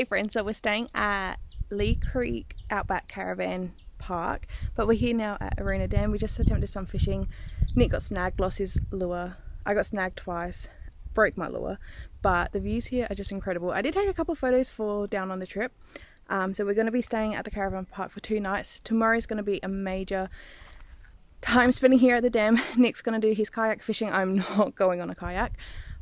friends, so we're staying at Leigh Creek Outback Caravan Park, but we're here now at Aroona Dam. We just attempted some fishing. Nick got snagged, lost his lure. I got snagged twice, broke my lure, but the views here are just incredible. I did take a couple of photos for down on the trip. So we're going to be staying at the Caravan Park for 2 nights. Tomorrow's going to be a major time spending here at the dam. Nick's going to do his kayak fishing. I'm not going on a kayak.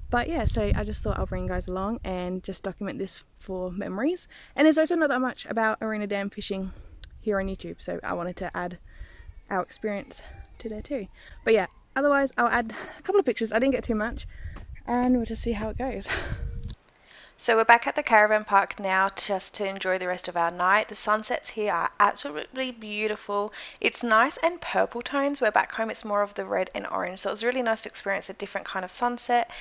But yeah, so I just thought I'll bring you guys along and just document this for memories. And there's also not that much about Aroona Dam fishing here on YouTube, so I wanted to add our experience to there too. But yeah, otherwise I'll add a couple of pictures. I didn't get too much, and we'll just see how it goes. So we're back at the Caravan Park now just to enjoy the rest of our night. The sunsets here are absolutely beautiful. It's nice and purple tones, where back home it's more of the red and orange. So it was really nice to experience a different kind of sunset.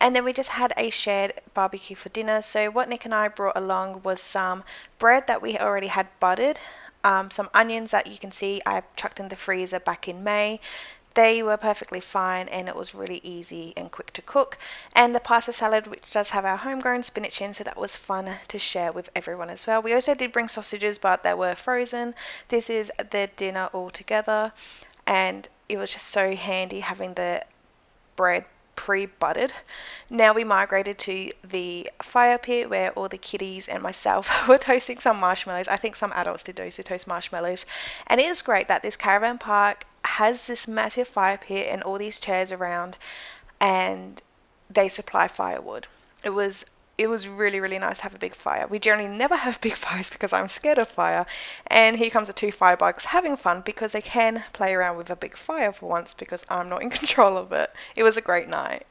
And then we just had a shared barbecue for dinner. So what Nick and I brought along was some bread that we already had buttered, some onions that you can see I chucked in the freezer back in May. They were perfectly fine and it was really easy and quick to cook. And the pasta salad, which does have our homegrown spinach in, so that was fun to share with everyone as well. We also did bring sausages, but they were frozen. This is the dinner all together, and it was just so handy having the bread pre-buttered. Now we migrated to the fire pit where all the kiddies and myself were toasting some marshmallows. I think some adults did also toast marshmallows. And it is great that this caravan park has this massive fire pit and all these chairs around, and they supply firewood. It was really, really nice to have a big fire. We generally never have big fires because I'm scared of fire. And here comes the 2 firebugs having fun because they can play around with a big fire for once because I'm not in control of it. It was a great night.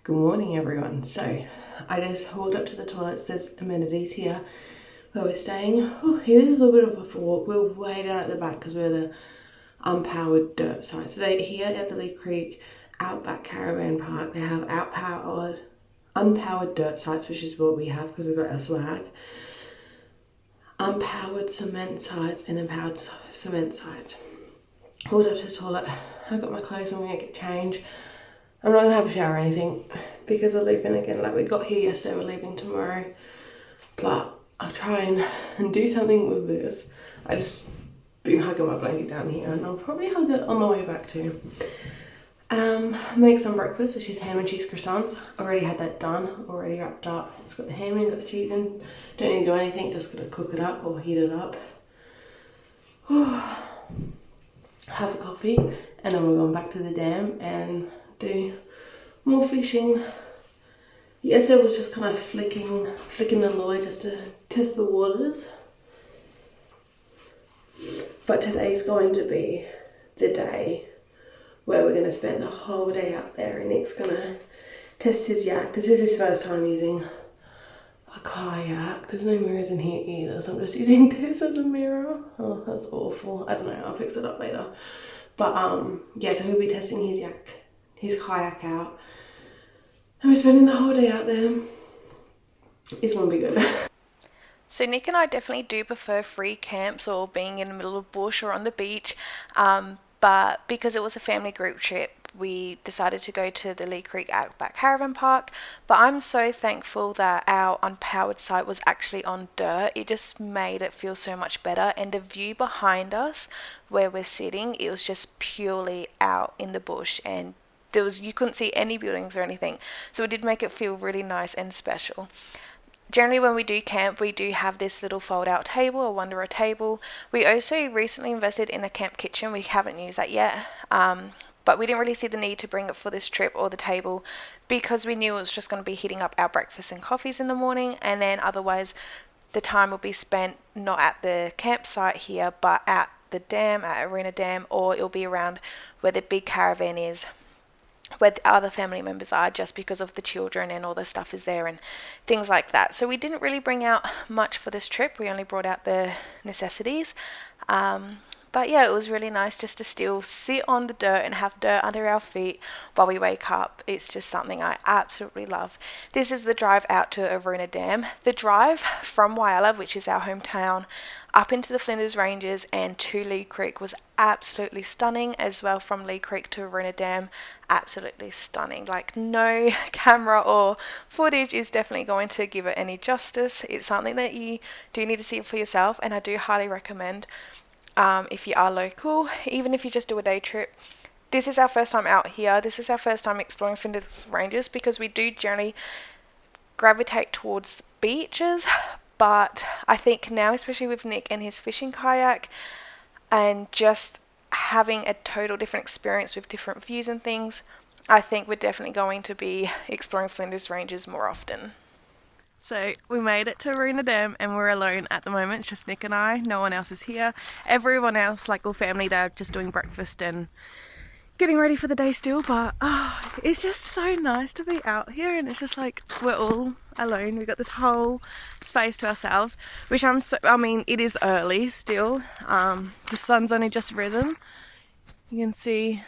Good morning everyone. So I just walked up to the toilets. There's amenities here where we're staying. Oh, it is a little bit of a walk. We're way down at the back because we're the unpowered dirt site. So here at the Leigh Creek Outback Caravan Park, they have unpowered dirt sites, which is what we have because we've got our swag, unpowered cement sites and empowered cement sites. Walked up to the toilet. I got my clothes on, we're gonna get changed. I'm not gonna have a shower or anything because we're leaving again. Like, we got here yesterday, we're leaving tomorrow. But I'll try and do something with this. I just been hugging my blanket down here, and I'll probably hug it on the way back too. Make some breakfast, which is ham and cheese croissants. Already had that done, already wrapped up. It's got the ham in, got the cheese in. Don't need to do anything, just gotta cook it up or heat it up. Have a coffee, and then we're going back to the dam and do more fishing. Yesterday was just kind of flicking the lure just to test the waters. But today's going to be the day where we're going to spend the whole day up there, and Nick's going to test his yak. This is his first time using a kayak. There's no mirrors in here either, so I'm just using this as a mirror. Oh, that's awful. I don't know, I'll fix it up later. But yeah, so he'll be testing his kayak out, and we're spending the whole day out there. It's gonna be good. So Nick and I definitely do prefer free camps or being in the middle of bush or on the beach, but because it was a family group trip, we decided to go to the Leigh Creek Outback Caravan Park. But I'm so thankful that our unpowered site was actually on dirt. It just made it feel so much better, and the view behind us where we're sitting, it was just purely out in the bush, and you couldn't see any buildings or anything, so it did make it feel really nice and special. Generally when we do camp, we do have this little fold out table, a Wanderer table. We also recently invested in a camp kitchen. We haven't used that yet, but we didn't really see the need to bring it for this trip or the table because we knew it was just going to be heating up our breakfast and coffees in the morning, and then otherwise the time will be spent not at the campsite here but at the dam, at Aroona Dam, or it'll be around where the big caravan is, where the other family members are, just because of the children and all the stuff is there and things like that. So we didn't really bring out much for this trip. We only brought out the necessities. But yeah, it was really nice just to still sit on the dirt and have dirt under our feet while we wake up. It's just something I absolutely love. This is the drive out to Aroona Dam. The drive from Whyalla, which is our hometown, up into the Flinders Ranges and to Leigh Creek was absolutely stunning as well. From Leigh Creek to Aroona Dam, absolutely stunning. Like, no camera or footage is definitely going to give it any justice. It's something that you do need to see for yourself, and I do highly recommend if you are local, even if you just do a day trip. This is our first time out here. This is our first time exploring Flinders Ranges, because we do generally gravitate towards beaches, but I think now, especially with Nick and his fishing kayak, and just having a total different experience with different views and things, I think we're definitely going to be exploring Flinders Ranges more often. So we made it to Aroona Dam and we're alone at the moment. It's just Nick and I. No one else is here. Everyone else, like all family, they're just doing breakfast and getting ready for the day still. But it's just so nice to be out here, and it's just like we're all alone. We've got this whole space to ourselves, which I mean, it is early still. The sun's only just risen. You can see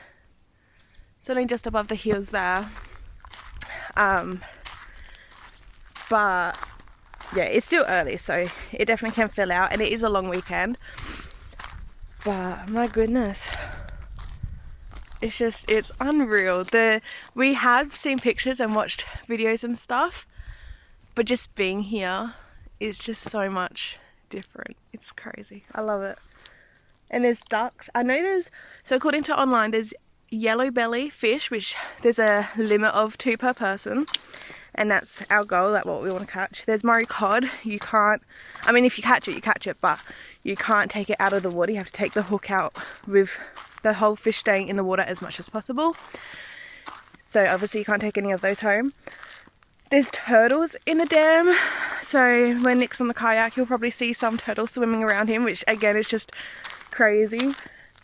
it's only just above the hills there. But yeah, it's still early, so it definitely can fill out, and it is a long weekend. But my goodness, it's unreal. We have seen pictures and watched videos and stuff, but just being here is just so much different. It's crazy. I love it. And there's ducks. I know so according to online, there's yellow belly fish, which there's a limit of 2 per person. And that's our goal, that's what we want to catch. There's Murray cod. You can't, I mean, if you catch it, you catch it, but you can't take it out of the water. You have to take the hook out with the whole fish staying in the water as much as possible. So obviously you can't take any of those home. There's turtles in the dam. So when Nick's on the kayak, you'll probably see some turtles swimming around him, which again is just crazy.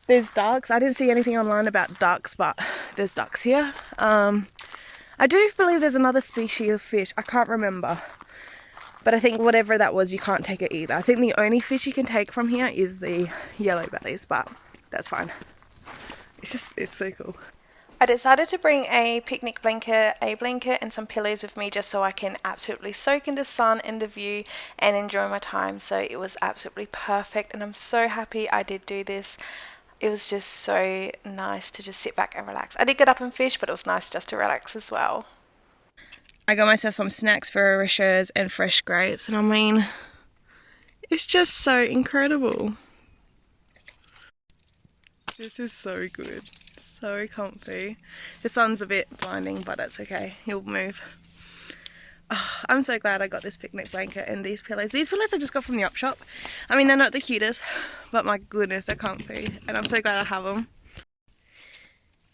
There's ducks. I didn't see anything online about ducks, but there's ducks here. I do believe there's another species of fish. I can't remember. But I think whatever that was, you can't take it either. I think the only fish you can take from here is the yellow bellies, but that's fine. It's so cool. I decided to bring a picnic blanket, and some pillows with me, just so I can absolutely soak in the sun and the view and enjoy my time. So it was absolutely perfect, and I'm so happy I did do this. It was just so nice to just sit back and relax. I did get up and fish, but it was nice just to relax as well. I got myself some snacks for recherches and fresh grapes, and I mean, it's just so incredible. This is so good. So comfy. The sun's a bit blinding, but that's okay. He'll move. Oh, I'm so glad I got this picnic blanket and these pillows. These pillows I just got from the op shop. I mean, they're not the cutest, but my goodness, they're comfy. And I'm so glad I have them.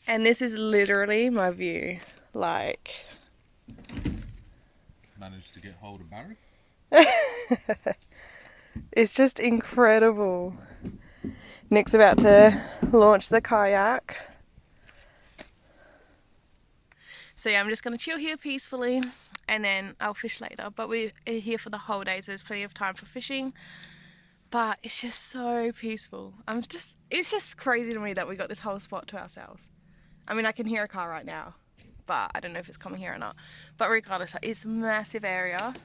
And this is literally my view. Like... Managed to get hold of Barry? It's just incredible. Nick's about to launch the kayak. So yeah, I'm just going to chill here peacefully, and then I'll fish later. But we're here for the whole day, so there's plenty of time for fishing. But it's just so peaceful. It's just crazy to me that we got this whole spot to ourselves. I mean, I can hear a car right now, but I don't know if it's coming here or not. But regardless, it's a massive area.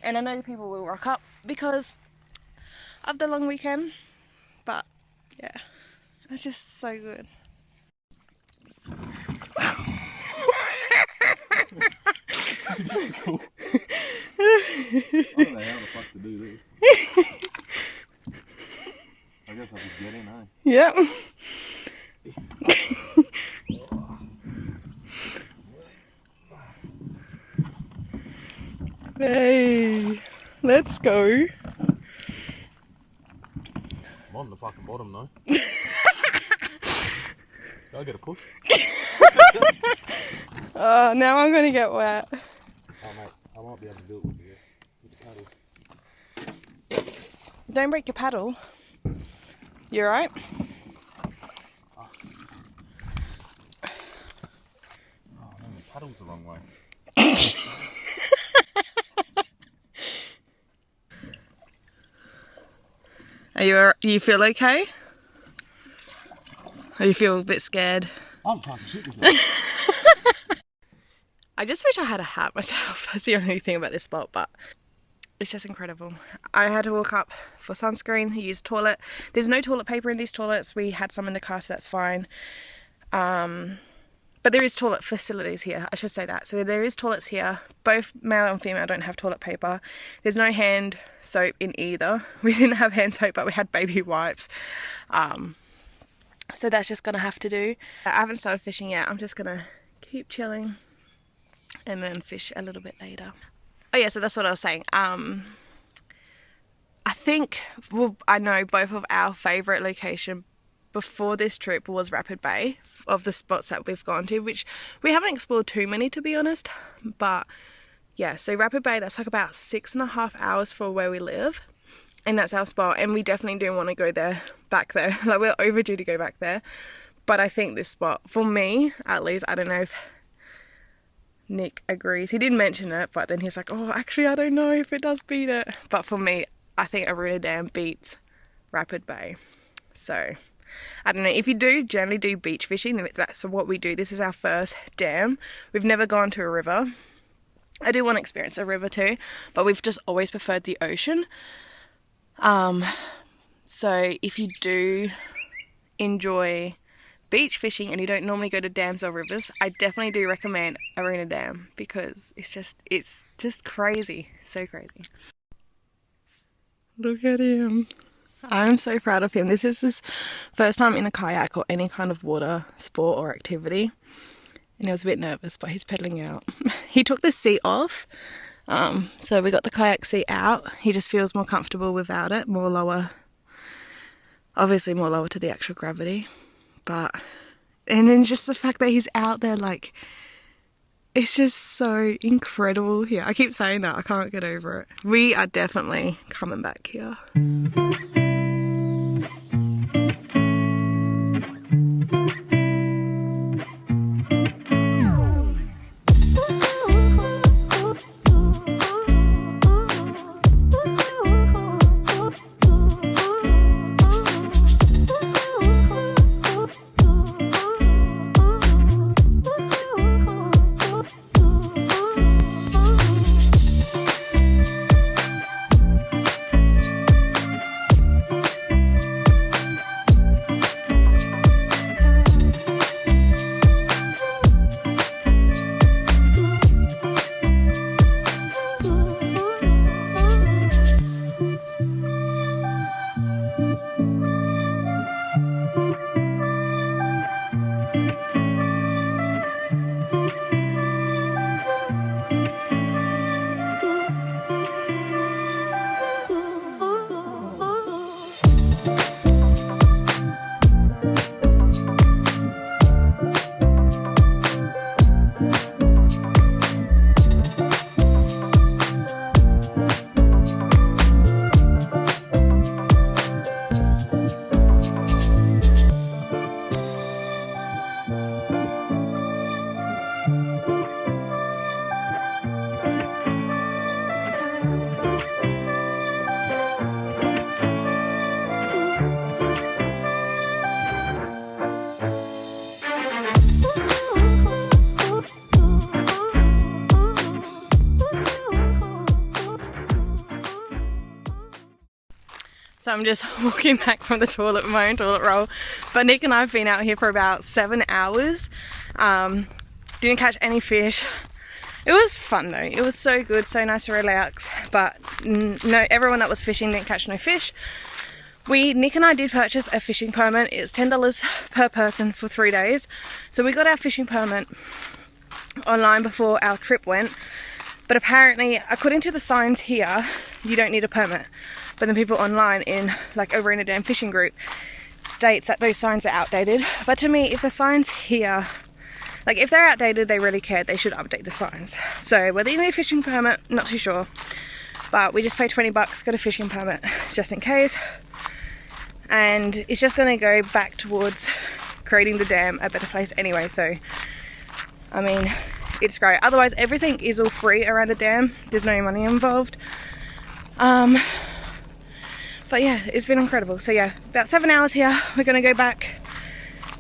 And I know people will rock up because of the long weekend. But yeah, it's just so good. Cool. I don't know how the fuck to do this. I guess I'll just get in, eh? Yep. Hey, let's go. I'm on the fucking bottom though. Do I get a push? Now I'm gonna get wet. Oh mate, I might be able to do it with the paddle. Don't break your paddle. You alright? You feel okay? Or you feel a bit scared? I'm talking shit with you. I just wish I had a hat myself. That's the only thing about this spot, but it's just incredible. I had to walk up for sunscreen, use toilet. There's no toilet paper in these toilets. We had some in the car, so that's fine. But there is toilet facilities here, I should say that. So there is toilets here. Both male and female don't have toilet paper. There's no hand soap in either. We didn't have hand soap, but we had baby wipes. So that's just gonna have to do. I haven't started fishing yet. I'm just gonna keep chilling and then fish a little bit later. Oh yeah, so that's what I was saying. I think, well, I know both of our favourite location before this trip was Rapid Bay, of the spots that we've gone to, which we haven't explored too many, to be honest. But yeah, so Rapid Bay, that's like about 6.5 hours for where we live. And that's our spot, and we definitely do want to go there, back there. Like, we're overdue to go back there. But I think this spot, for me at least, I don't know if Nick agrees. He did mention it, but then he's like, oh, actually, I don't know if it does beat it. But for me, I think Aroona Dam beats Rapid Bay. So, I don't know. If you do generally do beach fishing, then that's what we do. This is our first dam. We've never gone to a river. I do want to experience a river too, but we've just always preferred the ocean. So if you do enjoy beach fishing and you don't normally go to dams or rivers, I definitely do recommend Aroona Dam, because it's just crazy, so crazy. Look at him. I'm so proud of him. This is his first time in a kayak or any kind of water sport or activity, and he was a bit nervous, but he's pedaling out. He took the seat off. So we got the kayak seat out. He just feels more comfortable without it, more lower, obviously more lower to the actual gravity. But, and then just the fact that he's out there, like, it's just so incredible here. I keep saying that, I can't get over it. We are definitely coming back here. So I'm just walking back from the toilet, my own toilet roll. But Nick and I have been out here for about 7 hours. Didn't catch any fish. It was fun though. It was so good, so nice to relax. But no, everyone that was fishing didn't catch no fish. Nick and I did purchase a fishing permit. It's $10 per person for 3 days. So we got our fishing permit online before our trip went. But apparently, according to the signs here, you don't need a permit. But then people online in like Aroona Dam fishing group states that those signs are outdated. But to me, if the signs here, like if they're outdated, they really care, they should update the signs. So whether you need a fishing permit, not too sure. But we just paid $20, got a fishing permit just in case. And it's just going to go back towards creating the dam a better place anyway. So, I mean, it's great. Otherwise, everything is all free around the dam. There's no money involved. But yeah, it's been incredible. So yeah, about 7 hours here. We're gonna go back,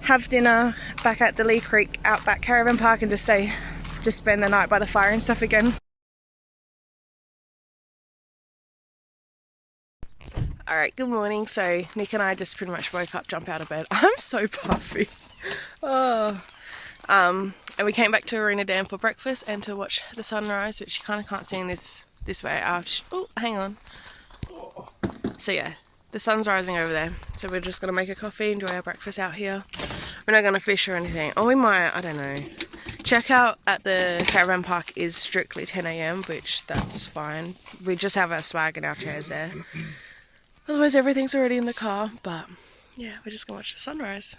have dinner back at the Leigh Creek Outback Caravan Park and just spend the night by the fire and stuff again. Alright, good morning. So Nick and I just pretty much woke up, jumped out of bed. I'm so puffy. Oh. And we came back to Aroona Dam for breakfast and to watch the sunrise, which you kind of can't see in this way. Oh, hang on. So yeah, the sun's rising over there. So we're just gonna make a coffee, enjoy our breakfast out here. We're not gonna fish or anything. Or we might, I don't know. Checkout at the caravan park is strictly 10 AM, which that's fine. We just have our swag and our chairs there. Otherwise everything's already in the car, but yeah, we're just gonna watch the sunrise.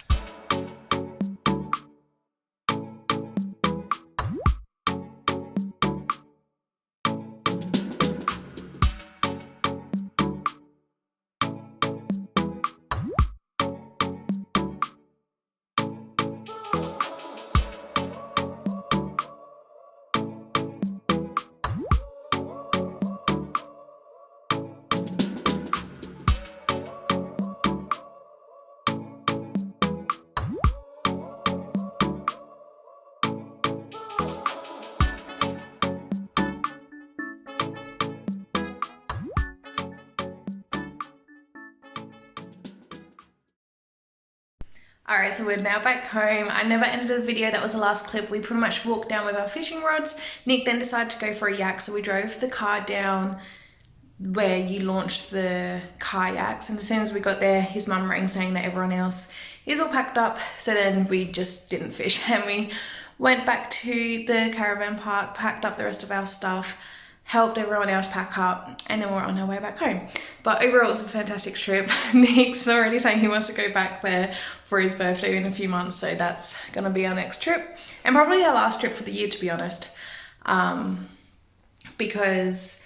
Alright, so we're now back home. I never ended the video, that was the last clip. We pretty much walked down with our fishing rods. Nick then decided to go for a yak, so we drove the car down where you launch the kayaks, and as soon as we got there, his mum rang saying that everyone else is all packed up, so then we just didn't fish and we went back to the caravan park, packed up the rest of our stuff, helped everyone else pack up, and then we're on our way back home. But overall, it was a fantastic trip. Nick's already saying he wants to go back there for his birthday in a few months, so that's gonna be our next trip, and probably our last trip for the year, to be honest. Because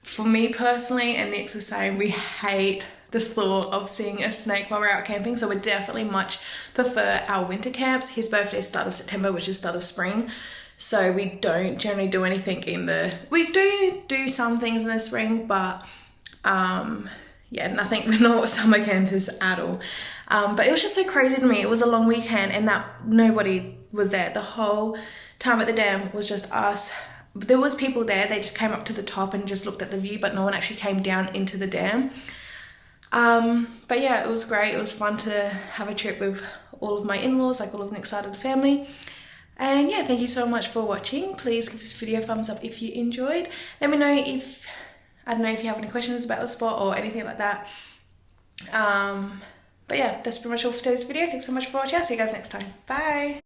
for me personally, and Nick's the same, we hate the thought of seeing a snake while we're out camping, so we definitely much prefer our winter camps. His birthday is start of September, which is start of spring. So we don't generally do anything we do some things in the spring, but yeah, nothing, we're not summer campers at all. But it was just so crazy to me. It was a long weekend and that nobody was there. The whole time at the dam was just us. There was people there, they just came up to the top and just looked at the view, but no one actually came down into the dam. But yeah, it was great. It was fun to have a trip with all of my in-laws, like all of Nick's side of the family. And yeah, thank you so much for watching. Please give this video a thumbs up if you enjoyed. Let me know if, I don't know, if you have any questions about the spot or anything like that. But yeah, that's pretty much all for today's video. Thanks so much for watching. I'll see you guys next time. Bye.